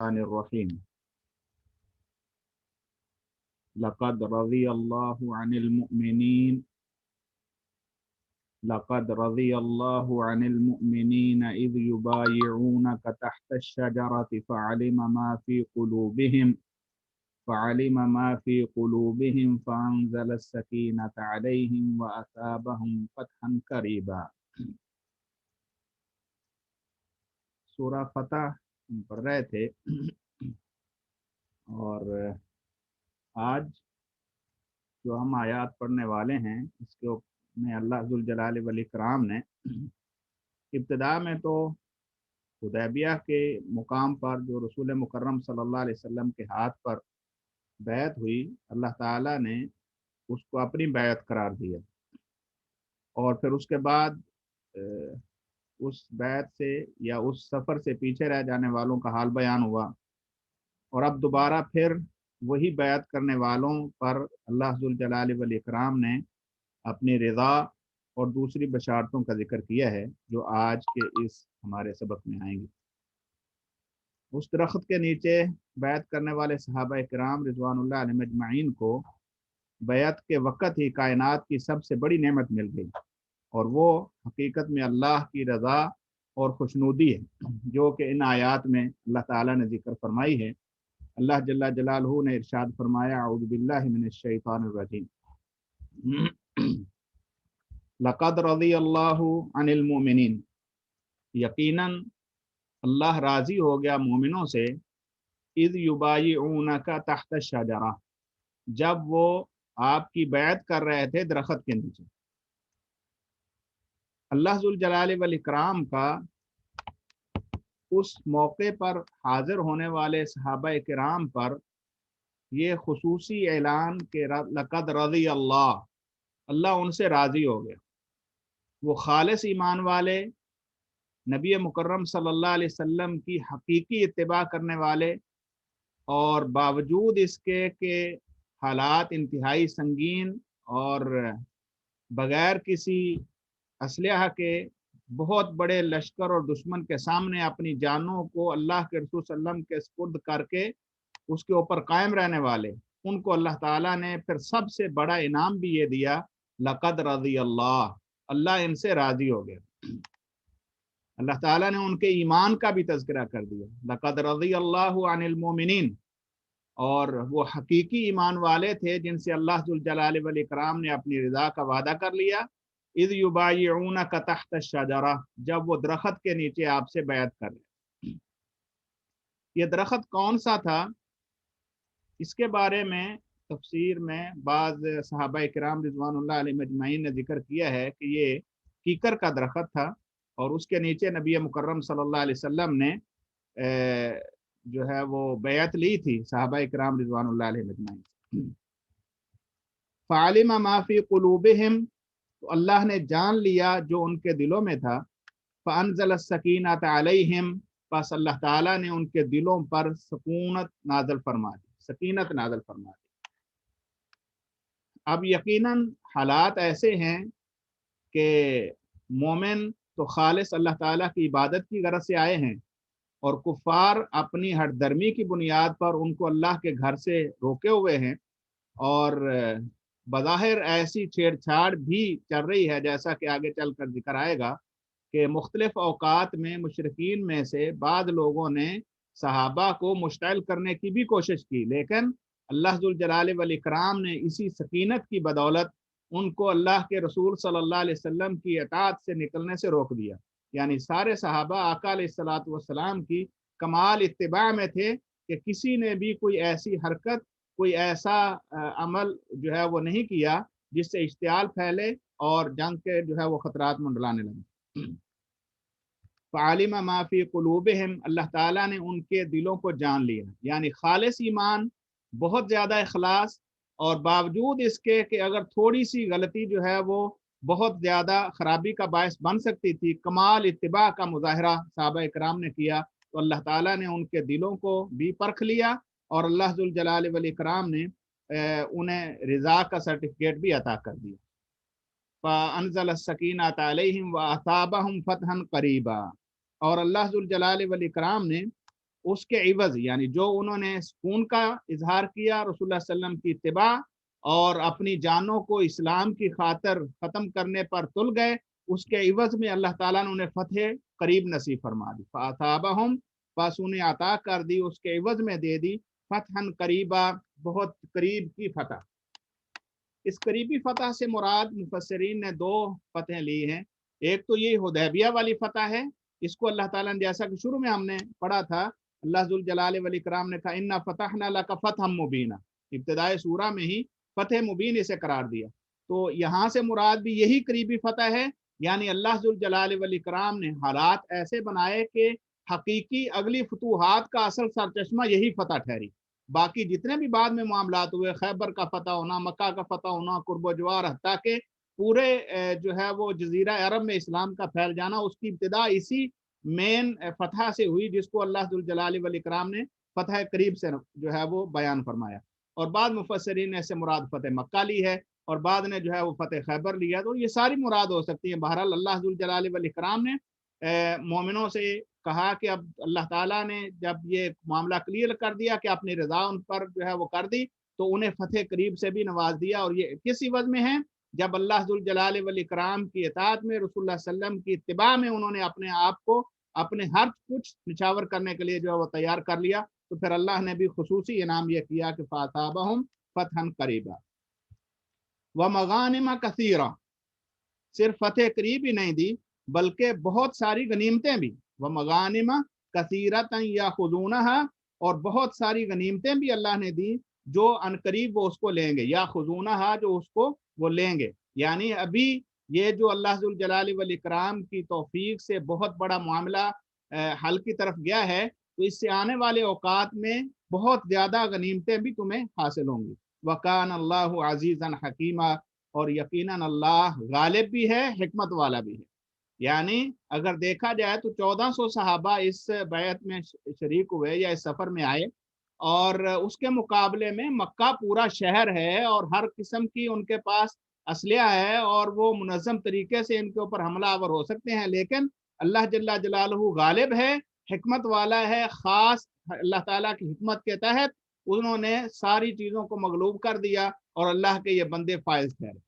الرحیم لقد رضی اللہ عن المؤمنین لقد رضی اللہ عن المؤمنین اذ یبایعونک تحت الشجرة فعلم ما في قلوبهم فأنزل السكينة عليهم وأثابهم فتحا قريبا۔ سورہ فتح پڑھ رہے تھے اور آج جو ہم آیات پڑھنے والے ہیں اس کے میں اللہ ذوالجلال والاکرام نے ابتدا میں تو حدیبیہ کے مقام پر جو رسول مکرم صلی اللہ علیہ وسلم کے ہاتھ پر بیعت ہوئی، اللہ تعالیٰ نے اس کو اپنی بیعت قرار دیا، اور پھر اس کے بعد اس بیعت سے یا اس سفر سے پیچھے رہ جانے والوں کا حال بیان ہوا، اور اب دوبارہ پھر وہی بیعت کرنے والوں پر اللہ ذوالجلال والاکرام نے اپنی رضا اور دوسری بشارتوں کا ذکر کیا ہے جو آج کے اس ہمارے سبق میں آئیں گی۔ اس درخت کے نیچے بیعت کرنے والے صحابہ کرام رضوان اللہ علیہم اجمعین کو بیعت کے وقت ہی کائنات کی سب سے بڑی نعمت مل گئی، اور وہ حقیقت میں اللہ کی رضا اور خوشنودی ہے، جو کہ ان آیات میں اللہ تعالیٰ نے ذکر فرمائی ہے۔ اللہ جل جلالہ نے ارشاد فرمایا، اعوذ باللہ من الشیطان الرجیم، لقد رضی اللہ عن المؤمنین، یقیناً اللہ راضی ہو گیا مومنوں سے، اذ یبایعونک تحت الشجرہ، جب وہ آپ کی بیعت کر رہے تھے درخت کے نیچے۔ اللہ ذوالجلال والاکرام کا اس موقع پر حاضر ہونے والے صحابہ کرام پر یہ خصوصی اعلان کہ لقد رضی اللہ ان سے راضی ہو گیا۔ وہ خالص ایمان والے، نبی مکرم صلی اللہ علیہ وسلم کی حقیقی اتباع کرنے والے، اور باوجود اس کے کہ حالات انتہائی سنگین اور بغیر کسی اسلحہ کے بہت بڑے لشکر اور دشمن کے سامنے اپنی جانوں کو اللہ کے رسول صلی اللہ علیہ وسلم کے سپرد کر کے اس کے اوپر قائم رہنے والے، ان کو اللہ تعالیٰ نے پھر سب سے بڑا انعام بھی یہ دیا، لقد رضی اللہ ان سے راضی ہو گیا۔ اللہ تعالیٰ نے ان کے ایمان کا بھی تذکرہ کر دیا، لقد رضی اللہ عن المؤمنین، اور وہ حقیقی ایمان والے تھے جن سے اللہ ذوالجلال والاکرام نے اپنی رضا کا وعدہ کر لیا، اذ یبایعونک تحت الشجرہ، جب وہ درخت کے نیچے آپ سے بیعت کر رہے۔ یہ درخت کون سا تھا، اس کے بارے میں تفسیر میں بعض صحابہ کرام رضوان اللہ علیہم اجمعین نے ذکر کیا ہے کہ یہ کیکر کا درخت تھا، اور اس کے نیچے نبی مکرم صلی اللہ علیہ وسلم نے جو ہے وہ بیعت لی تھی صحابہ کرام رضوان اللہ علیہم اجمعین۔ فعلم ما فی قلوبہم، تو اللہ نے جان لیا جو ان کے دلوں میں تھا، فانزل السکینۃ علیہم، پس اللہ تعالیٰ نے ان کے دلوں پر سکونت نازل فرما دی، سکینت نازل فرما دی۔ اب یقیناً حالات ایسے ہیں کہ مومن تو خالص اللہ تعالیٰ کی عبادت کی غرض سے آئے ہیں، اور کفار اپنی ہٹ درمی کی بنیاد پر ان کو اللہ کے گھر سے روکے ہوئے ہیں، اور بظاہر ایسی چھیڑ چھاڑ بھی چل رہی ہے جیسا کہ آگے چل کر ذکر آئے گا کہ مختلف اوقات میں مشرکین میں سے بعض لوگوں نے صحابہ کو مشتعل کرنے کی بھی کوشش کی، لیکن اللہ ذوالجلال والاکرام نے اسی سکینت کی بدولت ان کو اللہ کے رسول صلی اللہ علیہ وسلم کی اطاعت سے نکلنے سے روک دیا۔ یعنی سارے صحابہ آقا علیہ الصلوۃ والسلام کی کمال اتباع میں تھے کہ کسی نے بھی کوئی ایسی حرکت، کوئی ایسا عمل جو ہے وہ نہیں کیا جس سے اشتعال پھیلے اور جنگ کے جو ہے وہ خطرات منڈلانے لگے۔ فعلم ما فی قلوبہم، اللہ تعالیٰ نے ان کے دلوں کو جان لیا، یعنی خالص ایمان، بہت زیادہ اخلاص، اور باوجود اس کے کہ اگر تھوڑی سی غلطی جو ہے وہ بہت زیادہ خرابی کا باعث بن سکتی تھی، کمال اتباع کا مظاہرہ صحابہ اکرام نے کیا، تو اللہ تعالیٰ نے ان کے دلوں کو بھی پرکھ لیا، اور اللہ ذوالجلال والاکرام نے انہیں رضا کا سرٹیفکیٹ بھی عطا کر دیا۔ فانزل السکینۃ علیہم واثابہم فتحا قریبا، اور اللہ ذوالجلال والاکرام نے اس کے عوض یعنی جو انہوں نے سکون کا اظہار کیا رسول اللہ صلی اللہ علیہ وسلم کی اتباع اور اپنی جانوں کو اسلام کی خاطر ختم کرنے پر تل گئے، اس کے عوض میں اللہ تعالیٰ نے انہیں فتح قریب نصیب فرما دی، فَأَثَابَهُمْ، بس انہیں عطا کر دی، اس کے عوض میں دے دی فتحً قریبا، بہت قریب کی فتح۔ اس قریبی فتح سے مراد مفسرین نے دو فتحیں لی ہیں، ایک تو یہ حدیبیہ والی فتح ہے، اس کو اللہ تعالیٰ نے جیسا کہ شروع میں ہم نے پڑھا تھا، اللہ ذوالجلال والاکرام نے کہا اِنَّا فَتَحْنَا لَكَ فَتْحًا مُبِينًا، ابتدائے سورہ میں ہی فتح مبین اسے قرار دیا، تو یہاں سے مراد بھی یہی قریبی فتح ہے، یعنی اللہ ذوالجلال والاکرام نے حالات ایسے بنائے کہ حقیقی اگلی فتوحات کا اصل سرچشمہ یہی فتح ٹھہری۔ باقی جتنے بھی بعد میں معاملات ہوئے، خیبر کا فتح ہونا، مکہ کا فتح ہونا، قرب و جوار، حتیٰ کہ پورے جو ہے وہ جزیرہ عرب میں اسلام کا پھیل جانا، اس کی ابتدا اسی مین فتح سے ہوئی جس کو اللہ ذوالجلال والاکرام نے فتح قریب سے جو ہے وہ بیان فرمایا۔ اور بعد مفسرین نے اسے مراد فتح مکہ لی ہے، اور بعد نے جو ہے وہ فتح خیبر لیا، تو یہ ساری مراد ہو سکتی ہیں۔ بہرحال اللہ ذوالجلال والاکرام نے مومنوں سے کہا کہ اب اللہ تعالیٰ نے جب یہ معاملہ کلیئر کر دیا کہ اپنی رضا ان پر جو ہے وہ کر دی، تو انہیں فتح قریب سے بھی نواز دیا، اور یہ کس عوض میں ہے؟ جب اللہ ذوالجلال والاکرام کی اطاعت میں، رسول اللہ صلی اللہ علیہ وسلم کی اتباع میں انہوں نے اپنے آپ کو اپنے ہر کچھ نچھاور کرنے کے لیے جو ہے وہ تیار کر لیا، تو پھر اللہ نے بھی خصوصی انعام یہ کیا کہ فَأَثَابَهُمْ فَتْحًا قَرِيبًا وَمَغَانِمَ كَثِيرًا، صرف فتح قریب ہی نہیں دی بلکہ بہت ساری غنیمتیں بھی، وَمَغَانِمَ كَثِيرَةً يَأْخُذُونَهَا، اور بہت ساری غنیمتیں بھی اللہ نے دی جو عنقریب وہ اس کو لیں گے، يَأْخُذُونَهَا، جو اس کو وہ لیں گے، یعنی ابھی یہ جو اللہ ذوالجلال والاکرام کی توفیق سے بہت بڑا معاملہ حل کی طرف گیا ہے، تو اس سے آنے والے اوقات میں بہت زیادہ غنیمتیں بھی تمہیں حاصل ہوں گی۔ وَكَانَ اللَّهُ عَزِيزًا حَكِيمًا، اور یقیناً اللہ غالب بھی ہے، حکمت والا بھی ہے۔ یعنی اگر دیکھا جائے تو 1400 صحابہ اس بیعت میں شریک ہوئے یا اس سفر میں آئے، اور اس کے مقابلے میں مکہ پورا شہر ہے اور ہر قسم کی ان کے پاس اسلحہ ہے، اور وہ منظم طریقے سے ان کے اوپر حملہ آور ہو سکتے ہیں، لیکن اللہ جل جلالہ غالب ہے، حکمت والا ہے، خاص اللہ تعالیٰ کی حکمت کے تحت انہوں نے ساری چیزوں کو مغلوب کر دیا، اور اللہ کے یہ بندے فائز ٹھہرے۔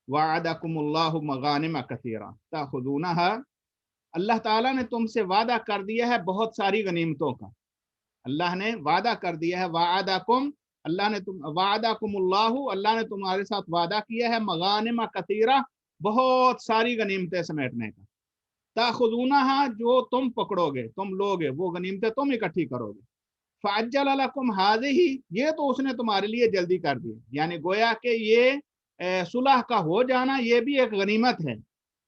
وعدکم اللہ مغانم کثیرا تاخذونها، اللہ تعالیٰ نے تم سے وعدہ کر دیا ہے بہت ساری غنیمتوں کا، اللہ نے وعدہ کر دیا ہے، وعدکم، وعدکم اللہ، اللہ نے تمہارے ساتھ وعدہ کیا ہے، مغانم کثیرہ، بہت ساری غنیمتیں سمیٹنے کا، تاخذونها، جو تم پکڑو گے، تم لوگے، وہ غنیمتیں تم اکٹھی کرو گے، فعجل لکم ہذہ، یہ تو اس نے تمہارے لیے جلدی کر دی، یعنی گویا کہ یہ صلح کا ہو جانا یہ بھی ایک غنیمت ہے،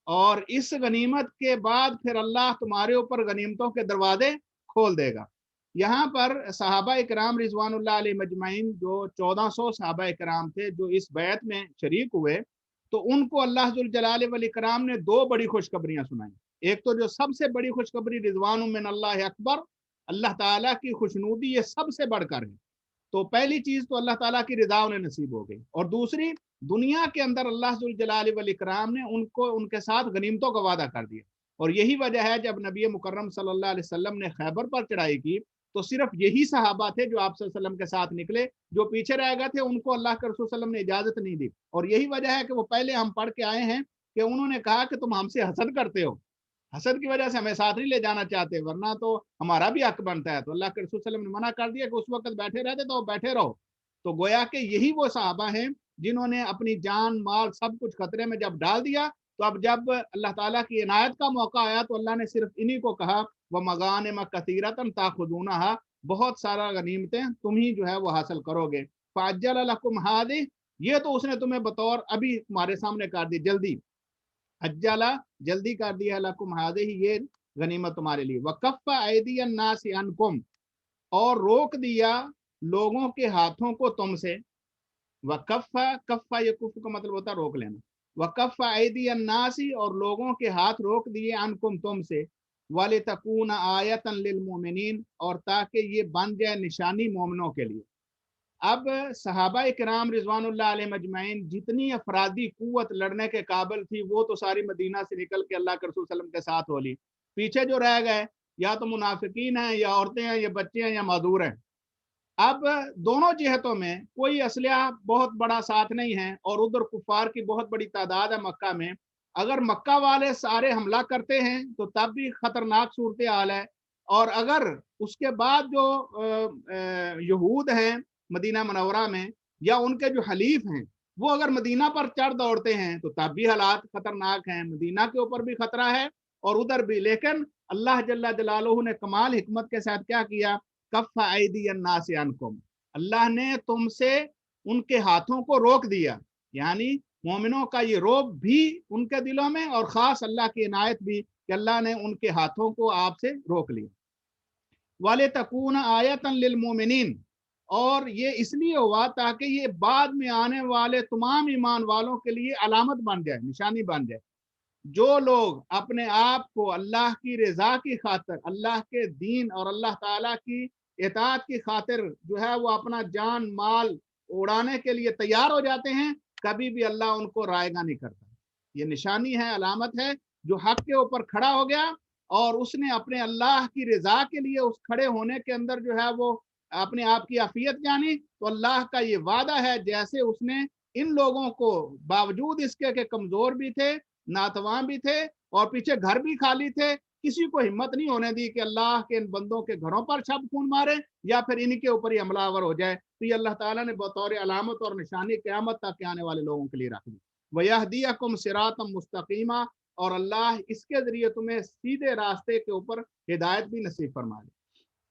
اور اس غنیمت کے بعد پھر اللہ تمہارے اوپر غنیمتوں کے دروازے کھول دے گا۔ یہاں پر صحابہ اکرام رضوان اللہ علیہ مجمعین، جو 1400 صحابہ اکرام تھے جو اس بیعت میں شریک ہوئے، تو ان کو اللہ ذوالجلال والاکرام نے دو بڑی خوشخبریاں سنائیں۔ ایک تو جو سب سے بڑی خوشخبری، رضوان من اللہ اکبر، اللہ تعالیٰ کی خوشنودی یہ سب سے بڑھ کر ہے، تو پہلی چیز تو اللہ تعالیٰ کی رضا انہیں نصیب ہو گئی، اور دوسری دنیا کے اندر اللہ ذوالجلال والاکرام نے ان کے ساتھ غنیمتوں کا وعدہ کر دیا، اور یہی وجہ ہے جب نبی مکرم صلی اللہ علیہ وسلم نے خیبر پر چڑھائی کی تو صرف یہی صحابہ تھے جو آپ صلی اللہ علیہ وسلم کے ساتھ نکلے، جو پیچھے رہ گئے تھے ان کو اللہ کے رسول صلی اللہ علیہ وسلم نے اجازت نہیں دی، اور یہی وجہ ہے کہ وہ پہلے ہم پڑھ کے آئے ہیں کہ انہوں نے کہا کہ تم ہم سے حسد کرتے ہو، حسد کی وجہ سے ہمیں ساتھ نہیں لے جانا چاہتے، ورنہ تو ہمارا بھی حق بنتا ہے، تو اللہ کے رسول صلی اللہ علیہ وسلم نے منع کر دیا کہ اس وقت بیٹھے رہتے تو بیٹھے رہو۔ تو گویا کہ یہی وہ صحابہ ہیں جنہوں نے اپنی جان مال سب کچھ خطرے میں جب ڈال دیا، تو اب جب اللہ تعالیٰ کی عنایت کا موقع آیا تو اللہ نے صرف انہی کو کہا وَمَغَانِمَ كَثِيرَةً تَأْخُذُونَهَا، بہت سارا غنیمتیں تم ہی جو ہے وہ حاصل کرو گے، فَعَجَّلَ لَكُمْ هَذِهِ، یہ تو اس نے تمہیں بطور ابھی تمہارے سامنے کر دی، جلدی، عجلہ، جلدی کر دیا، لکم هذه، یہ غنیمت تمہارے لیے، وَكَفَّ أَيْدِيَ النَّاسِ عَنْكُمْ، اور روک دیا لوگوں کے ہاتھوں کو تم سے، وَكَفَّ، کفّ یہ کف کا مطلب ہوتا ہے روک لینا، وَكَفَّ أَيْدِيَ النَّاسِ، اور لوگوں کے ہاتھ روک دیے، عَنْكُمْ تم سے، وَلِتَكُونَ آیَةً لِلْمُؤْمِنِينَ، اور تاکہ یہ بن جائے نشانی مومنوں کے لیے۔ اب صحابہ کرام رضوان اللہ علیہ مجمعین جتنی افرادی قوت لڑنے کے قابل تھی وہ تو ساری مدینہ سے نکل کے اللہ کے رسول صلی اللہ علیہ وسلم کے ساتھ ہو لی، پیچھے جو رہ گئے یا تو منافقین ہیں یا عورتیں ہیں یا بچے ہیں یا معذور ہیں۔ اب دونوں جہتوں میں کوئی اسلحہ بہت بڑا ساتھ نہیں ہے اور ادھر کفار کی بہت بڑی تعداد ہے مکہ میں۔ اگر مکہ والے سارے حملہ کرتے ہیں تو تب بھی خطرناک صورتحال ہے، اور اگر اس کے بعد جو یہود ہیں مدینہ منورہ میں یا ان کے جو حلیف ہیں وہ اگر مدینہ پر چڑھ دوڑتے ہیں تو تب بھی حالات خطرناک ہیں، مدینہ کے اوپر بھی خطرہ ہے اور ادھر بھی۔ لیکن اللہ جل جلالہ نے کمال حکمت کے ساتھ کیا کیا، کف ایدی الناس عنکم، اللہ نے تم سے ان کے ہاتھوں کو روک دیا، یعنی مومنوں کا یہ روب بھی ان کے دلوں میں، اور خاص اللہ کی عنایت بھی کہ اللہ نے ان کے ہاتھوں کو آپ سے روک لیا۔ وَلِتَكُونَ آیَةً لِلْمُؤْمِنِينَ، اور یہ اس لیے ہوا تاکہ یہ بعد میں آنے والے تمام ایمان والوں کے لیے علامت بن جائے، نشانی بن جائے۔ جو لوگ اپنے آپ کو اللہ کی رضا کی خاطر، اللہ کے دین اور اللہ تعالیٰ کی اطاعت کی خاطر جو ہے وہ اپنا جان مال اڑانے کے لیے تیار ہو جاتے ہیں، کبھی بھی اللہ ان کو رائے گا نہیں کرتا۔ یہ نشانی ہے، علامت ہے۔ جو حق کے اوپر کھڑا ہو گیا اور اس نے اپنے اللہ کی رضا کے لیے اس کھڑے ہونے کے اندر جو ہے وہ اپنے آپ کی عافیت جانی، تو اللہ کا یہ وعدہ ہے جیسے اس نے ان لوگوں کو باوجود اس کے کہ کمزور بھی تھے، ناتواں بھی تھے اور پیچھے گھر بھی خالی تھے، کسی کو ہمت نہیں ہونے دی کہ اللہ کے ان بندوں کے گھروں پر چھب خون مارے یا پھر ان کے اوپر ہی حملہ آور ہو جائے، تو یہ اللہ تعالیٰ نے بطور علامت اور نشانی قیامت تک آنے والے لوگوں کے لیے رکھ دی۔ وَيَهْدِيَكُمْ صِرَاطًا مُسْتَقِيمًا، اور اللہ اس کے ذریعے تمہیں سیدھے راستے کے اوپر ہدایت بھی نصیب فرما دے۔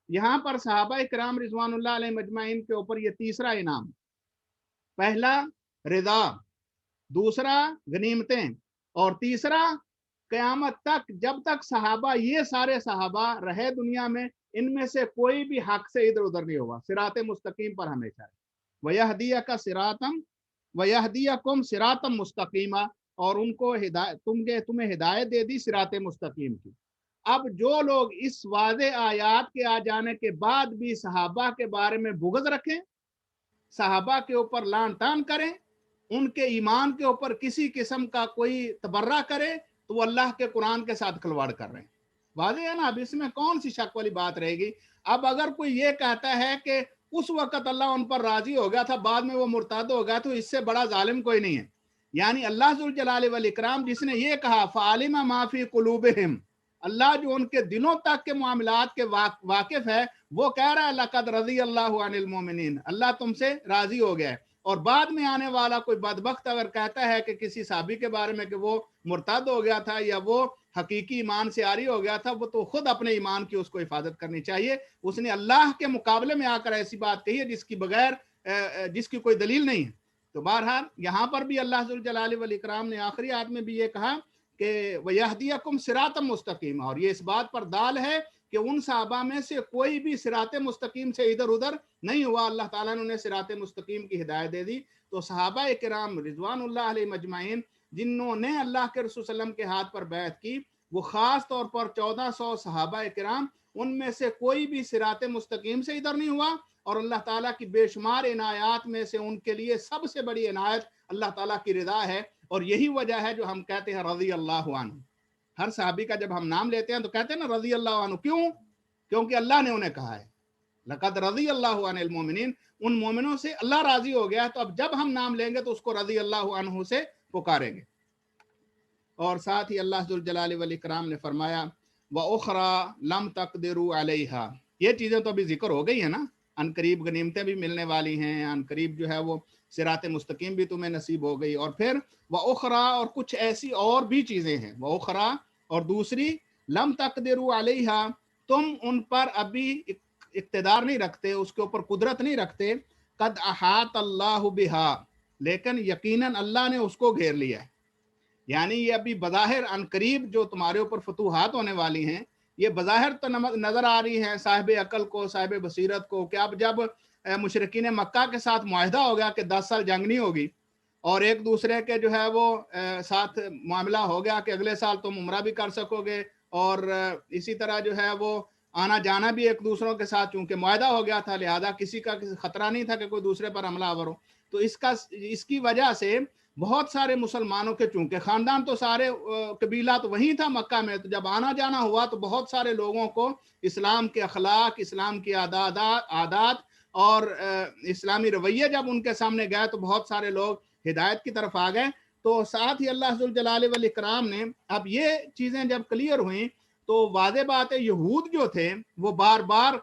یہاں پر صحابہ کرام رضوان اللہ علیہ مجمعین کے اوپر یہ تیسرا انعام، پہلا رضا، دوسرا غنیمتیں، اور تیسرا قیامت تک جب تک صحابہ، یہ سارے صحابہ رہے دنیا میں، ان میں سے کوئی بھی حق سے ادھر ادھر نہیں ہوا، صراط مستقیم پر ہمیشہ ہے۔ وَيَهْدِيَكَ صِرَاطًا وَيَهْدِيَكُمْ صِرَاطًا مُسْتَقِيمًا، اور ان کو تمہیں ہدایت دے دی صراط مستقیم کی۔ اب جو لوگ اس واضح آیات کے آ جانے کے بعد بھی صحابہ کے بارے میں بغض رکھیں، صحابہ کے اوپر لان تان کریں، ان کے ایمان کے اوپر کسی قسم کا کوئی تبرہ کرے، تو وہ اللہ کے قرآن کے ساتھ کھلواڑ کر رہے ہیں۔ واضح ہے نا، اب اس میں کون سی شک والی بات رہے گی؟ اب اگر کوئی یہ کہتا ہے کہ اس وقت اللہ ان پر راضی ہو گیا تھا، بعد میں وہ مرتد ہو گیا، تو اس سے بڑا ظالم کوئی نہیں ہے۔ یعنی اللہ ذوالجلال والاکرام جس نے یہ کہا فَعَلِمَ مَا فِي قُلُوبِهِمْ، اللہ جو ان کے دلوں تک کے معاملات کے واقف ہے، وہ کہہ رہا ہے لَقَدْ رَضِيَ اللَّهُ عَنِ الْمُؤْمِنِينَ، اللہ تم سے راضی ہو گیا ہے۔ اور بعد میں آنے والا کوئی بدبخت اگر کہتا ہے کہ کسی صحابی کے بارے میں کہ وہ مرتد ہو گیا تھا یا وہ حقیقی ایمان سے عاری ہو گیا تھا، وہ تو خود اپنے ایمان کی اس کو حفاظت کرنی چاہیے۔ اس نے اللہ کے مقابلے میں آ کر ایسی بات کہی ہے جس کی بغیر جس کی کوئی دلیل نہیں ہے۔ تو بہرحال یہاں پر بھی اللہ ذوالجلال والاکرام نے آخری آیت میں بھی یہ کہا کہ وَيَهْدِيَكُمْ صِرَاطًا مُسْتَقِيمًا، اور یہ اس بات پر دال ہے کہ ان صحابہ میں سے کوئی بھی صراط مستقیم سے ادھر ادھر نہیں ہوا، اللہ تعالیٰ نے انہیں صراط مستقیم کی ہدایت دے دی۔ تو صحابہ کرام رضوان اللہ علیہ مجمعین جنہوں نے اللہ کے رسول صلی اللہ علیہ وسلم کے ہاتھ پر بیعت کی، وہ خاص طور پر 1400 صحابہ کرام، ان میں سے کوئی بھی صراط مستقیم سے ادھر نہیں ہوا، اور اللہ تعالیٰ کی بے شمار عنایات میں سے ان کے لیے سب سے بڑی عنایت اللہ تعالیٰ کی رضا ہے۔ اور یہی وجہ ہے جو ہم کہتے ہیں رضی اللہ عنہ۔ ہر صحابی کا جب ہم نام لیتے ہیں تو کہتے ہیں نا رضی اللہ عنہ، کیوں؟ کیونکہ اللہ نے انہیں کہا ہے لقد رضی اللہ عن المؤمنین، ان مومنوں سے اللہ راضی ہو گیا ہے، تو اب جب ہم نام لیں گے تو اس کو رضی اللہ عنہ سے پکاریں گے۔ اور ساتھ ہی اللہ ذوالجلال والاکرام نے فرمایا وَأُخْرَى لَمْ تَقْدِرُوا عَلَيْهَا، یہ چیزیں تو ابھی ذکر ہو گئی ہیں نا، ان قریب غنیمتیں بھی ملنے والی ہیں، ان قریب جو ہے وہ صراط مستقیم بھی تمہیں نصیب ہو گئی، اور پھر وَأُخْرَى، اور کچھ ایسی اور بھی چیزیں ہیں، وَأُخْرَى، اور دوسری لم تقدروا علیہا، تم ان پر ابھی اقتدار نہیں رکھتے، اس کے اوپر قدرت نہیں رکھتے، قد احاط اللہ بہا، لیکن یقیناً اللہ نے اس کو گھیر لیا ہے۔ یعنی یہ ابھی بظاہر ان قریب جو تمہارے اوپر فتوحات ہونے والی ہیں، یہ بظاہر تو نظر آ رہی ہیں صاحب عقل کو، صاحب بصیرت کو، کہ اب جب مشرکین مکہ کے ساتھ معاہدہ ہو گیا کہ 10 سال جنگ نہیں ہوگی، اور ایک دوسرے کے جو ہے وہ ساتھ معاملہ ہو گیا کہ اگلے سال تم عمرہ بھی کر سکو گے، اور اسی طرح جو ہے وہ آنا جانا بھی ایک دوسروں کے ساتھ، چونکہ معاہدہ ہو گیا تھا، لہذا کسی کا خطرہ نہیں تھا کہ کوئی دوسرے پر حملہ آور ہو۔ تو اس کی وجہ سے بہت سارے مسلمانوں کے، چونکہ خاندان تو سارے قبیلہ تو وہیں تھا مکہ میں، تو جب آنا جانا ہوا تو بہت سارے لوگوں کو اسلام کے اخلاق، اسلام کی عادات اور اسلامی رویے جب ان کے سامنے گئے تو بہت سارے لوگ ہدایت کی طرف آ گئے۔ تو ساتھ ہی اللہ ذوالجلال والاکرام نے اب یہ چیزیں جب کلیئر ہوئیں تو واضح بات ہے یہود جو تھے وہ بار بار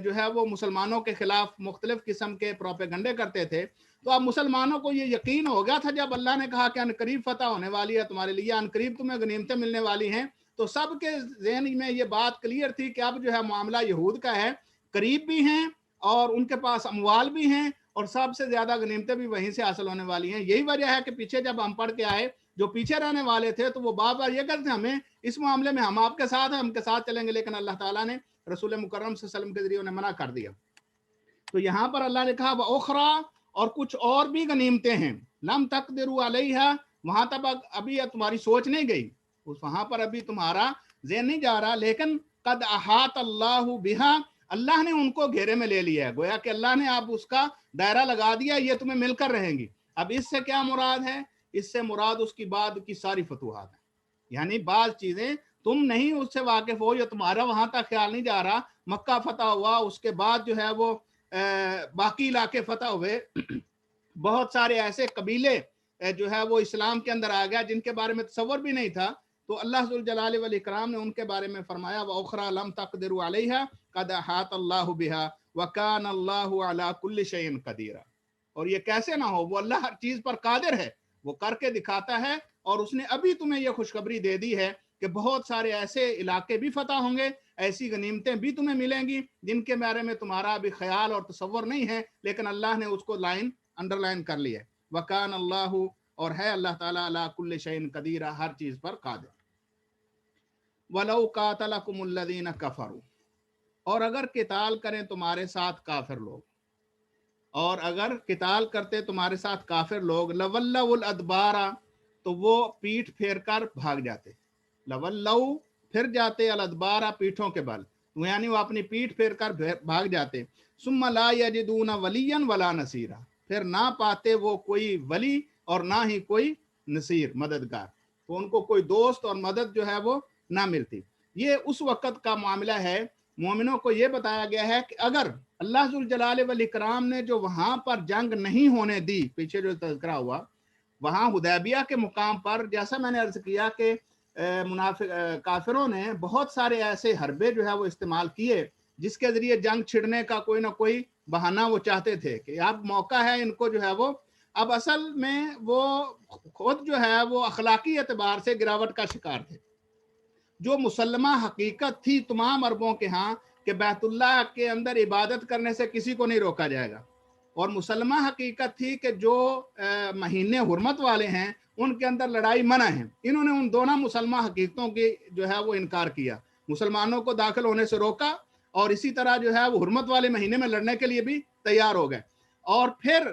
جو ہے وہ مسلمانوں کے خلاف مختلف قسم کے پروپیگنڈے کرتے تھے۔ تو اب مسلمانوں کو یہ یقین ہو گیا تھا جب اللہ نے کہا کہ عنقریب فتح ہونے والی ہے تمہارے لیے، عنقریب تمہیں غنیمتیں ملنے والی ہیں، تو سب کے ذہن میں یہ بات کلیئر تھی کہ اب جو ہے معاملہ یہود کا ہے، قریب بھی ہیں اور ان کے پاس اموال بھی ہیں اور سب سے زیادہ غنیمتیں بھی وہیں سے حاصل ہونے والی ہیں۔ یہی وجہ ہے کہ پیچھے جب ہم پڑھ کے آئے، جو پیچھے رہنے والے تھے تو وہ بار بار یہ کہتے ہیں ہمیں اس معاملے میں ہم آپ کے ساتھ ہیں، ہم کے ساتھ چلیں گے، لیکن اللہ تعالیٰ نے رسول مکرم صلی اللہ علیہ وسلم کے ذریعے انہیں منع کر دیا۔ تو یہاں پر اللہ نے کہا وَأُخْرَى، اور کچھ اور بھی غنیمتیں ہیں، لم تقدروا علیہا، وہاں تک ابھی تمہاری سوچ نہیں گئی، وہاں پر ابھی تمہارا ذہن نہیں جا رہا، لیکن قد احاط اللہ بہا، اللہ نے ان کو گھیرے میں لے لیا ہے، گویا کہ اللہ نے اب اس کا دائرہ لگا دیا، یہ تمہیں مل کر رہیں گی۔ اب اس سے کیا مراد ہے؟ اس سے مراد اس کی بعد کی ساری فتوحات ہیں، یعنی بعض چیزیں تم نہیں اس سے واقف ہو، یا تمہارا وہاں تک خیال نہیں جا رہا۔ مکہ فتح ہوا، اس کے بعد جو ہے وہ باقی علاقے فتح ہوئے، بہت سارے ایسے قبیلے جو ہے وہ اسلام کے اندر آ گیا جن کے بارے میں تصور بھی نہیں تھا، تو اللہ ذوالجلال والاکرام نے ان کے بارے میں فرمایا وَأُخْرَى لَمْ تَقْدِرُوا عَلَيْهَا قَدْ أَحَاطَ اللَّهُ بِهَا وَكَانَ اللَّهُ عَلَى كُلِّ شَيْءٍ قَدِيرًا۔ اور یہ کیسے نہ ہو، وہ اللہ ہر چیز پر قادر ہے، وہ کر کے دکھاتا ہے، اور اس نے ابھی تمہیں یہ خوشخبری دے دی ہے کہ بہت سارے ایسے علاقے بھی فتح ہوں گے، ایسی غنیمتیں بھی تمہیں ملیں گی جن کے بارے میں تمہارا ابھی خیال اور تصور نہیں ہے، لیکن اللہ نے اس کو انڈر لائن کر لیا ہے۔ وَكَانَ اللَّهُ، اور ہے اللہ تعالیٰ، عَلَى كُلِّ شَيْءٍ قَدِيرًا، ہر چیز پر قادر۔ وَلَوْ قَاتَلَكُمُ الَّذِينَ كَفَرُوا، اور اگر قتال کریں تمہارے ساتھ کافر لوگ، اور اگر قتال کرتے تمہارے ساتھ کافر لوگ، لَوَلَّوُا الْأَدْبَارَ، تو وہ پیٹھ پھیر کر بھاگ جاتے، لَوَلَّوْا پھر جاتے، الْأَدْبَارَ پیٹھوں کے بل، یعنی وہ اپنی پیٹھ پھیر کر بھاگ جاتے، ثُمَّ لَا يَجِدُونَ وَلِيًّا وَلَا نَصِيرًا، پھر نہ پاتے وہ کوئی ولی اور نہ ہی کوئی نصیر، مددگار، تو ان کو کوئی دوست اور مدد جو ہے وہ نہ ملتی۔ یہ اس وقت کا معاملہ ہے، مومنوں کو یہ بتایا گیا ہے کہ اگر اللہ ذوالجلال والاکرام نے جو وہاں پر جنگ نہیں ہونے دی، پیچھے جو تذکرہ ہوا وہاں حدیبیہ کے مقام پر، جیسا میں نے عرض کیا کہ کافروں نے بہت سارے ایسے حربے جو ہے وہ استعمال کیے جس کے ذریعے جنگ چھڑنے کا کوئی نہ کوئی بہانہ وہ چاہتے تھے کہ اب موقع ہے ان کو جو ہے وہ، اب اصل میں وہ خود جو ہے وہ اخلاقی اعتبار سے گراوٹ کا شکار تھے۔ جو مسلمہ حقیقت تھی تمام عربوں کے ہاں کہ بیت اللہ کے اندر عبادت کرنے سے کسی کو نہیں روکا جائے گا، اور مسلمہ حقیقت تھی کہ جو مہینے حرمت والے ہیں ان کے اندر لڑائی منع ہے، انہوں نے ان دونوں مسلمہ حقیقتوں کی جو ہے وہ انکار کیا، مسلمانوں کو داخل ہونے سے روکا، اور اسی طرح جو ہے وہ حرمت والے مہینے میں لڑنے کے لیے بھی تیار ہو گئے۔ اور پھر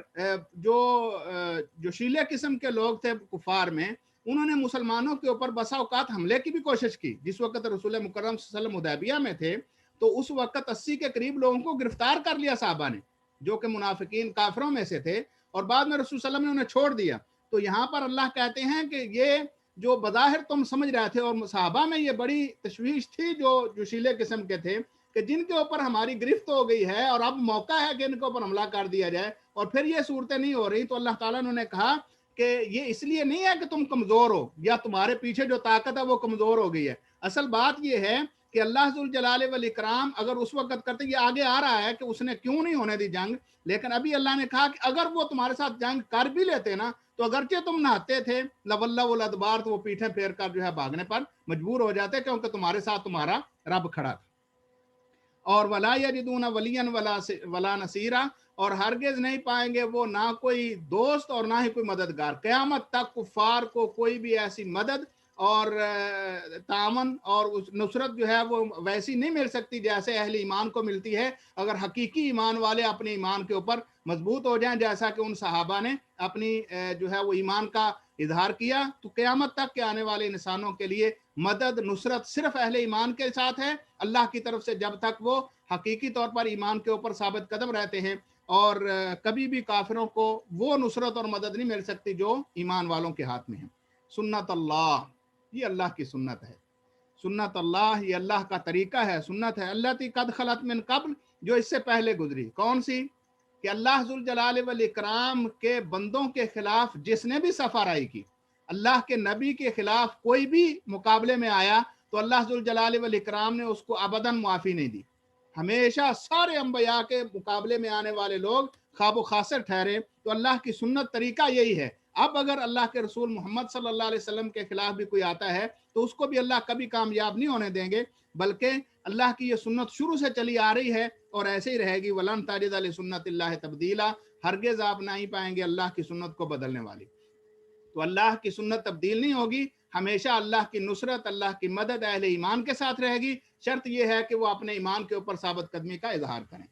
جو شیلے قسم کے لوگ تھے کفار میں، انہوں نے مسلمانوں کے اوپر بسا اوقات حملے کی بھی کوشش کی۔ جس وقت رسول مکرم صلی اللہ علیہ وسلم حدیبیہ میں تھے تو اس وقت 80 کے قریب لوگوں کو گرفتار کر لیا صحابہ نے، جو کہ منافقین کافروں میں سے تھے، اور بعد میں رسول صلی اللہ علیہ وسلم نے انہیں چھوڑ دیا۔ تو یہاں پر اللہ کہتے ہیں کہ یہ جو بظاہر تم سمجھ رہے تھے، اور صحابہ میں یہ بڑی تشویش تھی جو شیلے قسم کے تھے کہ جن کے اوپر ہماری گرفت ہو گئی ہے اور اب موقع ہے کہ ان کے اوپر حملہ کر دیا جائے، اور پھر یہ صورتیں نہیں ہو رہی، تو اللہ تعالیٰ نے کہا کہ یہ اس لیے نہیں ہے کہ تم کمزور ہو یا تمہارے پیچھے جو طاقت ہے وہ کمزور ہو گئی ہے، اصل بات یہ ہے کہ اللہ ذوالجلال والاکرام اگر اس وقت کرتے، یہ آگے آ رہا ہے کہ اس نے کیوں نہیں ہونے دی جنگ، لیکن ابھی اللہ نے کہا کہ اگر وہ تمہارے ساتھ جنگ کر بھی لیتے نا تو اگرچہ تم نہتے تھے لَوَلَّوُا الْأَدْبَارَ، تو وہ پیٹھیں پھیر کر جو ہے بھاگنے پر مجبور ہو جاتے، کیونکہ تمہارے ساتھ تمہارا رب کھڑا تھا۔ اور وَلَا يَجِدُونَ وَلِيًّا وَلَا نَصِيرًا، اور ہرگز نہیں پائیں گے وہ نہ کوئی دوست اور نہ ہی کوئی مددگار، قیامت تک کفار کو کوئی بھی ایسی مدد اور تعاون اور نصرت جو ہے وہ ویسی نہیں مل سکتی جیسے اہل ایمان کو ملتی ہے اگر حقیقی ایمان والے اپنے ایمان کے اوپر مضبوط ہو جائیں، جیسا کہ ان صحابہ نے اپنی جو ہے وہ ایمان کا اظہار کیا۔ تو قیامت تک کے آنے والے انسانوں کے لیے مدد نصرت صرف اہل ایمان کے ساتھ ہے اللہ کی طرف سے، جب تک وہ حقیقی طور پر ایمان کے اوپر ثابت قدم رہتے ہیں، اور کبھی بھی کافروں کو وہ نصرت اور مدد نہیں مل سکتی جو ایمان والوں کے ہاتھ میں ہے۔ سنت اللہ، یہ اللہ کی سنت ہے، سنت اللہ یہ اللہ کا طریقہ ہے، سنت ہے اللہ تی قد خلت من قبل، جو اس سے پہلے گزری۔ کون سی؟ کہ اللہ ذوالجلال والاکرام کے بندوں کے خلاف جس نے بھی سفارائی کی، اللہ کے نبی کے خلاف کوئی بھی مقابلے میں آیا تو اللہ ذوالجلال والاکرام نے اس کو ابداً معافی نہیں دی، ہمیشہ سارے انبیاء کے مقابلے میں آنے والے لوگ خواب و خاسر ٹھہرے۔ تو اللہ کی سنت طریقہ یہی ہے۔ اب اگر اللہ کے رسول محمد صلی اللہ علیہ وسلم کے خلاف بھی کوئی آتا ہے تو اس کو بھی اللہ کبھی کامیاب نہیں ہونے دیں گے، بلکہ اللہ کی یہ سنت شروع سے چلی آ رہی ہے اور ایسے ہی رہے گی۔ وَلَن تَجِدَ لِسُنَّتِ اللَّهِ تَبْدِيلًا، ہرگز آپ نہیں پائیں گے اللہ کی سنت کو بدلنے والی۔ تو اللہ کی سنت تبدیل نہیں ہوگی، ہمیشہ اللہ کی نصرت، اللہ کی مدد اہل ایمان کے ساتھ رہے گی، شرط یہ ہے کہ وہ اپنے ایمان کے اوپر ثابت قدمی کا اظہار کریں۔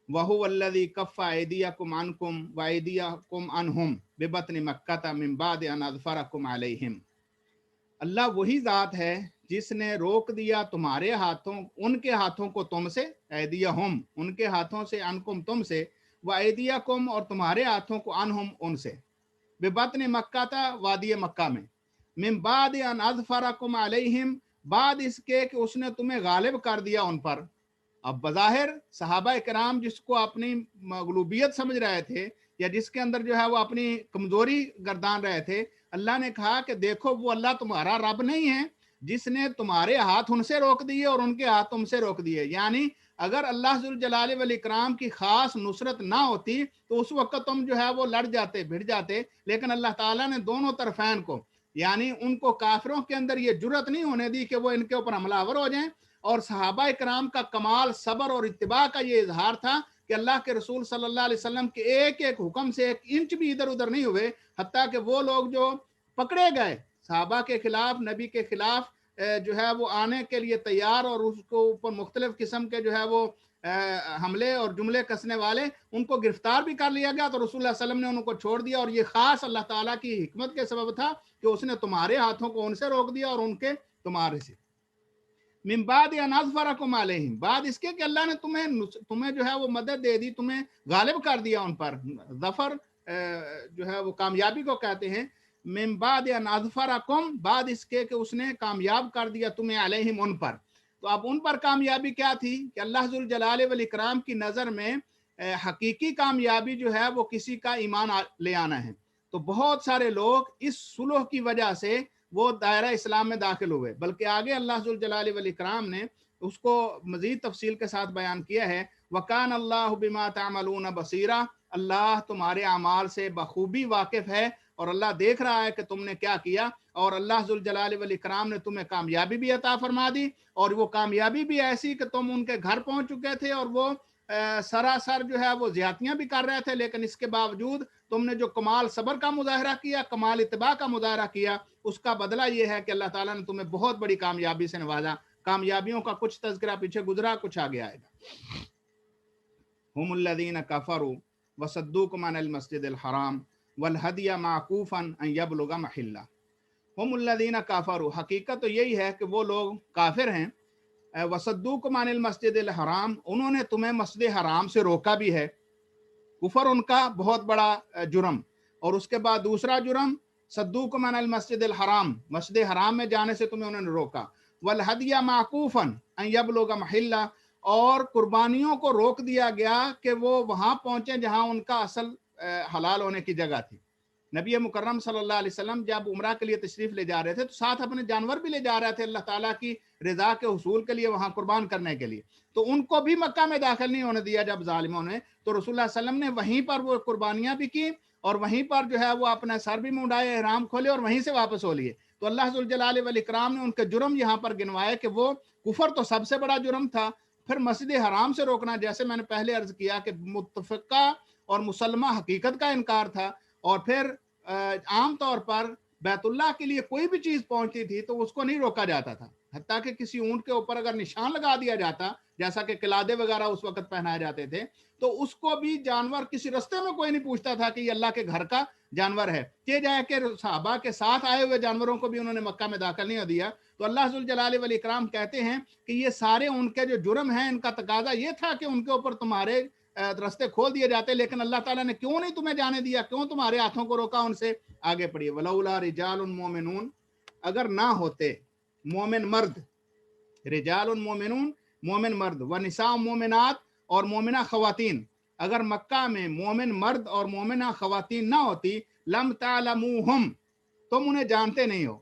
وَهُوَ الَّذِي كَفَّ أَيْدِيَكُمْ عَنْكُمْ وَأَيْدِيَكُمْ عَنْهُمْ بِبَطْنِ مَكَّةَ مِنْ بَعْدِ أَنْ أَظْفَرَكُمْ عَلَيْهِمْ۔ اللہ وہی ذات ہے جس نے روک دیا تمہارے ہاتھوں، ان کے ہاتھوں کو تم سے، ایدیہم ان کے ہاتھوں سے، عنکم تم سے، وَأَيْدِيَكُمْ اور تمہارے ہاتھوں کو، عنہم ان سے، ببطن مکہ تھا وادی مکہ میں، من بعد ان اظفرکم علیہم بعد اس کے کہ اس نے تمہیں غالب کر دیا ان پر۔ اب بظاہر صحابہ کرام جس کو اپنی مغلوبیت سمجھ رہے تھے یا جس کے اندر جو ہے وہ اپنی کمزوری گردان رہے تھے، اللہ نے کہا کہ دیکھو وہ اللہ تمہارا رب نہیں ہے جس نے تمہارے ہاتھ ان سے روک دیے اور ان کے ہاتھ تم سے روک دیے۔ یعنی اگر اللہ ذوالجلال والاکرام کی خاص نصرت نہ ہوتی تو اس وقت تم جو ہے وہ لڑ جاتے، بھڑ جاتے، لیکن اللہ تعالیٰ نے دونوں طرفین کو، یعنی ان کو کافروں کے اندر یہ جرت نہیں ہونے دی کہ وہ ان کے اوپر حملہ آور ہو جائیں، اور صحابہ کرام کا کمال صبر اور اتباع کا یہ اظہار تھا کہ اللہ کے رسول صلی اللہ علیہ وسلم کے ایک ایک حکم سے ایک انچ بھی ادھر ادھر نہیں ہوئے، حتیٰ کہ وہ لوگ جو پکڑے گئے صحابہ کے خلاف، نبی کے خلاف جو ہے وہ آنے کے لیے تیار اور اس کو اوپر مختلف قسم کے جو ہے وہ حملے اور جملے کسنے والے، ان کو گرفتار بھی کر لیا گیا تو رسول اللہ صلی اللہ علیہ وسلم نے ان کو چھوڑ دیا، اور یہ خاص اللہ تعالیٰ کی حکمت کے سبب تھا کہ اس نے تمہارے ہاتھوں کو ان سے روک دیا اور ان کے تمہارے سے۔ من بعد ان اظفرکم علیہم، بعد اس کے کہ اللہ نے تمہیں جو ہے وہ مدد دے دی، تمہیں غالب کر دیا ان پر۔ ظفر جو ہے وہ کامیابی کو کہتے ہیں۔ من بعد ان اظفرکم، بعد اس کے کہ اس نے کامیاب کر دیا تمہیں علیہم ان پر۔ تو اب ان پر کامیابی کیا تھی کہ اللہ ذوالجلال والاکرام کی نظر میں حقیقی کامیابی جو ہے وہ کسی کا ایمان لے آنا ہے۔ تو بہت سارے لوگ اس صلح کی وجہ سے وہ دائرہ اسلام میں داخل ہوئے، بلکہ آگے اللہ ذوالجلال والاکرام نے اس کو مزید تفصیل کے ساتھ بیان کیا ہے۔ وَكَانَ اللَّهُ بِمَا تَعْمَلُونَ بَصِيرًا، اللہ تمہارے اعمال سے بخوبی واقف ہے اور اللہ دیکھ رہا ہے کہ تم نے کیا کیا، اور اللہ ذوالجلال والاکرام نے تمہیں کامیابی بھی عطا فرما دی، اور وہ کامیابی بھی ایسی کہ تم ان کے گھر پہنچ چکے تھے اور وہ سراسر جو ہے وہ زیادتیاں بھی کر رہے تھے، لیکن اس کے باوجود تم نے جو کمال صبر کا مظاہرہ کیا، کمال اتباع کا مظاہرہ کیا، اس کا بدلہ یہ ہے کہ اللہ تعالیٰ نے تمہیں بہت بڑی کامیابی سے نوازا۔ کامیابیوں کا کچھ تذکرہ پیچھے گزرا، کچھ آگے آئے گا۔ ہم الذین کفروا وصدوکم عن المسجد الحرام والہدی معکوفا ان یبلغ محلہ۔ ہم الذین کفروا، حقیقت تو یہی ہے کہ وہ لوگ کافر ہیں۔ وصدوکم عن المسجد الحرام، انہوں نے تمہیں مسجد حرام سے روکا بھی ہے، کفر ان کا بہت بڑا جرم۔ اور اس کے بعد دوسرا جرم، صدوکم عن المسجد الحرام، مسجد حرام میں جانے سے تمہیں انہوں نے روکا۔ والہدی معکوفا ان یبلغ محلہ، اور قربانیوں کو روک دیا گیا کہ وہ وہاں پہنچیں جہاں ان کا اصل حلال ہونے کی جگہ تھی۔ نبی مکرم صلی اللہ علیہ وسلم جب عمرہ کے لیے تشریف لے جا رہے تھے تو ساتھ اپنے جانور بھی لے جا رہے تھے اللہ تعالیٰ کی رضا کے حصول کے لیے وہاں قربان کرنے کے لیے، تو ان کو بھی مکہ میں داخل نہیں ہونے دیا جب ظالموں نے، تو رسول اللہ صلی اللہ علیہ وسلم نے وہیں پر وہ قربانیاں بھی کی اور وہیں پر جو ہے وہ اپنا سر بھی منڈائے، احرام کھولے اور وہیں سے واپس ہو لیے۔ تو اللہ ذوالجلال والاکرام نے ان کے جرم یہاں پر گنوائے کہ وہ کفر تو سب سے بڑا جرم تھا، پھر مسجد حرام سے روکنا، جیسے میں نے پہلے عرض کیا کہ متفقہ اور مسلمہ حقیقت کا انکار تھا، اور پھر عام طور پر بیت اللہ کے لیے کوئی بھی چیز پہنچتی تھی تو اس کو نہیں روکا جاتا تھا، حتیٰ کہ کسی اونٹ کے اوپر اگر نشان لگا دیا جاتا، جیسا کہ قلادے وغیرہ اس وقت پہنائے جاتے تھے، تو اس کو بھی جانور کسی رستے میں کوئی نہیں پوچھتا تھا کہ یہ اللہ کے گھر کا جانور ہے، کہ جائے کہ صحابہ کے ساتھ آئے ہوئے جانوروں کو بھی انہوں نے مکہ میں داخل نہیں دیا۔ تو اللہ ذوالجلال والاکرام کہتے ہیں کہ یہ سارے ان کے جو جرم ہیں، ان کا تقاضا یہ تھا کہ ان کے اوپر تمہارے رستے کھول دیے جاتے، لیکن اللہ تعالیٰ نے کیوں نہیں تمہیں جانے دیا، کیوں تمہارے ہاتھوں کو روکا ان سے؟ آگے پڑھیے، ولولا رجال مومنون، اگر نہ ہوتے مومن مرد، رجال مومنون مومن مرد، و نساء مومنات اور مومنہ خواتین، اگر مکہ میں مومن مرد اور مومنہ خواتین نہ ہوتی، لم تعلموہم، تم انہیں جانتے نہیں ہو۔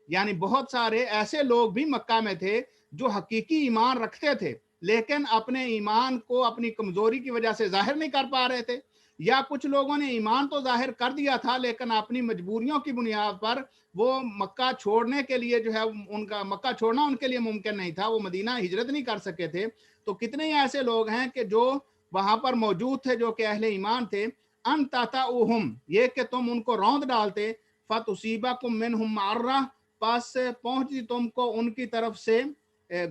یعنی بہت سارے ایسے لوگ بھی مکہ میں تھے جو حقیقی ایمان رکھتے تھے، لیکن اپنے ایمان کو اپنی کمزوری کی وجہ سے ظاہر نہیں کر پا رہے تھے، یا کچھ لوگوں نے ایمان تو ظاہر کر دیا تھا لیکن اپنی مجبوریوں کی بنیاد پر وہ مکہ چھوڑنے کے لیے جو ہے ان کا مکہ چھوڑنا ان کے لیے ممکن نہیں تھا، وہ مدینہ ہجرت نہیں کر سکے تھے۔ تو کتنے ہی ایسے لوگ ہیں کہ جو وہاں پر موجود تھے، جو کہ اہل ایمان تھے، ان تطعوہم، یہ کہ تم ان کو روند ڈالتے، فتصیبکم منہم معرہ، پاس پہنچی تم کو ان کی طرف سے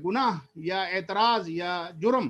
گناہ یا اعتراض یا جرم،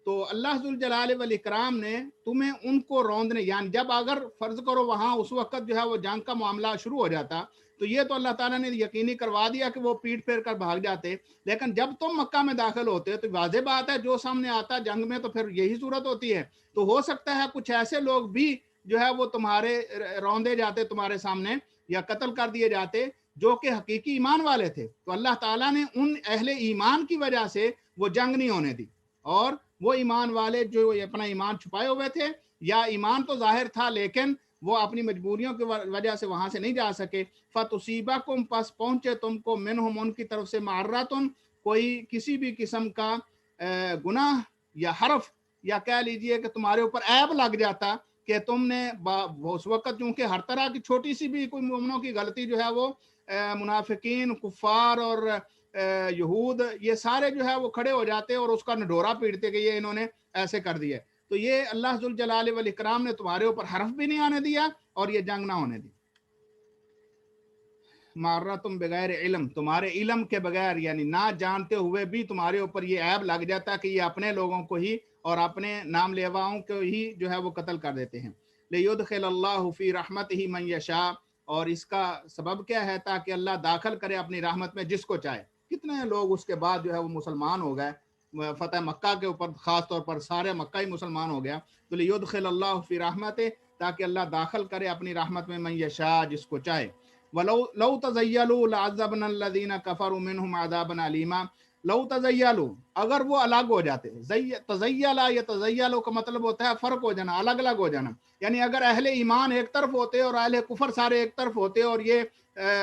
تو اللہ ذوالجلال والاکرام نے تمہیں ان کو روندنے، یعنی جب اگر فرض کرو وہاں اس وقت جو ہے وہ جنگ کا معاملہ شروع ہو جاتا، تو یہ تو اللہ تعالیٰ نے یقینی کروا دیا کہ وہ پیٹ پھیر کر بھاگ جاتے، لیکن جب تم مکہ میں داخل ہوتے تو واضح بات ہے جو سامنے آتا جنگ میں تو پھر یہی صورت ہوتی ہے، تو ہو سکتا ہے کچھ ایسے لوگ بھی جو ہے وہ تمہارے روندے جاتے تمہارے سامنے یا قتل کر دیے جاتے جو کہ حقیقی ایمان والے تھے۔ تو اللہ تعالیٰ نے ان اہل ایمان کی وجہ سے وہ جنگ نہیں ہونے دی، اور وہ ایمان والے جو اپنا ایمان چھپائے ہوئے تھے یا ایمان تو ظاہر تھا لیکن وہ اپنی مجبوریوں کی وجہ سے وہاں سے نہیں جا سکے، فَتُصِيبَكُمْ، پس پہنچے تم کو، منہم ان کی طرف سے، معرتن، کوئی کسی بھی قسم کا گناہ یا حرف، یا کہہ لیجئے کہ تمہارے اوپر عیب لگ جاتا کہ تم نے اس وقت چونکہ ہر طرح کی چھوٹی سی بھی کوئی مومنوں کی غلطی جو ہے وہ منافقین، کفار اور یہود، یہ سارے جو ہے وہ کھڑے ہو جاتے اور اس کا نڈورا پیٹتے کہ یہ انہوں نے ایسے کر دیا، تو یہ اللہ ذوالجلال والاکرام نے تمہارے اوپر حرف بھی نہیں آنے دیا اور یہ جنگ نہ ہونے دی۔ مارا تم بغیر علم، تمہارے علم کے بغیر، یعنی نہ جانتے ہوئے بھی تمہارے اوپر یہ عیب لگ جاتا کہ یہ اپنے لوگوں کو ہی اور اپنے نام لیواؤں کو ہی جو ہے وہ قتل کر دیتے ہیں۔ لیدخل اللہ فی رحمتہ من یشاء، اور اس کا سبب کیا ہے؟ تاکہ اللہ داخل کرے اپنی رحمت میں جس کو چاہے۔ کتنے لوگ اس کے بعد جو ہے وہ مسلمان ہو گئے، فتح مکہ کے اوپر خاص طور پر سارے مکہ ہی مسلمان ہو گیا۔ تو لیدخل اللہ فی رحمتہ، تاکہ اللہ داخل کرے اپنی رحمت میں من یشاء، جس کو چاہے۔ لو تزیلوا لعذبنا الذین کفروا منہم عذابا علیما، لو تزیلوا، اگر وہ الگ ہو جاتے، تزیلا یا تزیلوا کا مطلب ہوتا ہے فرق ہو جانا، الگ الگ ہو جانا، یعنی اگر اہل ایمان ایک طرف ہوتے اور اہل کفر سارے ایک طرف ہوتے اور یہ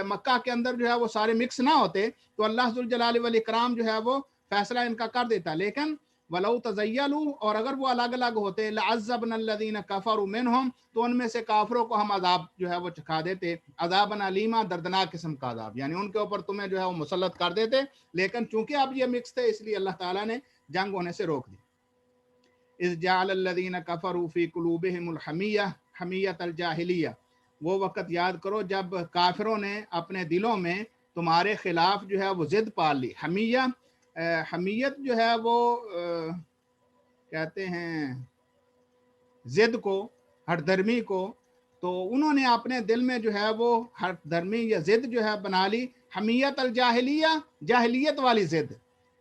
مکہ کے اندر جو ہے وہ سارے مکس نہ ہوتے، تو اللہ ذوالجلال والاکرام جو ہے وہ فیصلہ ان کا کر دیتا، لیکن ولو تزیلوا، اور اگر وہ الگ الگ ہوتے، لعذبنا الذین کفروا منہم، تو ان میں سے کافروں کو ہم عذاب جو ہے وہ چکھا دیتے، عذابا علیما، دردناک قسم کا عذاب، یعنی ان کے اوپر تمہیں جو ہے وہ مسلط کر دیتے، لیکن چونکہ اب یہ مکس تھے اس لیے اللہ تعالیٰ نے جنگ ہونے سے روک دی۔ اذ جعل الذین کفروا فی قلوبہم الحمیہ، حمیۃ الجاہلیہ، وہ وقت یاد کرو جب کافروں نے اپنے دلوں میں تمہارے خلاف جو ہے وہ ضد پال لی۔ حمیہ، حمیت جو ہے وہ کہتے ہیں ضد کو، ہٹ درمی کو، تو انہوں نے اپنے دل میں جو ہے وہ ہٹ درمی یا ضد جو ہے بنا لی، حمیت الجاہلیہ، جاہلیت والی ضد،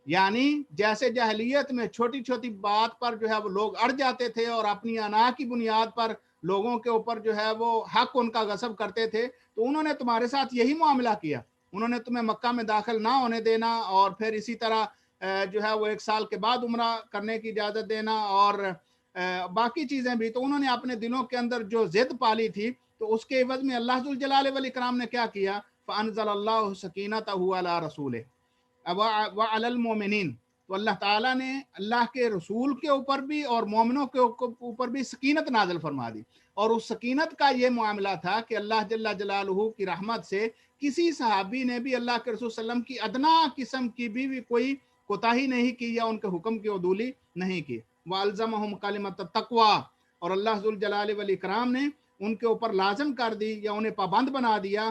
یعنی جیسے جاہلیت میں چھوٹی چھوٹی بات پر جو ہے وہ لوگ اڑ جاتے تھے اور اپنی انا کی بنیاد پر لوگوں کے اوپر جو ہے وہ حق ان کا غصب کرتے تھے، تو انہوں نے تمہارے ساتھ یہی معاملہ کیا، انہوں نے تمہیں مکہ میں داخل نہ ہونے دینا، اور پھر اسی طرح جو ہے وہ 1 سال کے بعد عمرہ کرنے کی اجازت دینا اور باقی چیزیں بھی، تو انہوں نے اپنے دلوں کے اندر جو ضد پالی تھی، تو اس کے عوض میں اللہ ذوالجلال والاکرام نے کیا کیا؟ فانزل اللہ سکینتہ علی رسولہ وعلی المومنین، تو اللہ تعالیٰ نے اللہ کے رسول کے اوپر بھی اور مومنوں کے اوپر بھی سکینت نازل فرما دی، اور اس سکینت کا یہ معاملہ تھا کہ اللہ جل جلالہ کی رحمت سے کسی صحابی نے بھی اللہ کے رسول صلی اللہ علیہ وسلم کی ادنا قسم کی بھی کوئی کوتاہی نہیں کی یا ان کے حکم کی عدولی نہیں کی۔ وَأَلْزَمَهُمْ كَلِمَةَ التَّقْوَىٰ، اور اللہ ذوالجلال والاکرام نے ان کے اوپر لازم کر دی یا انہیں پابند بنا دیا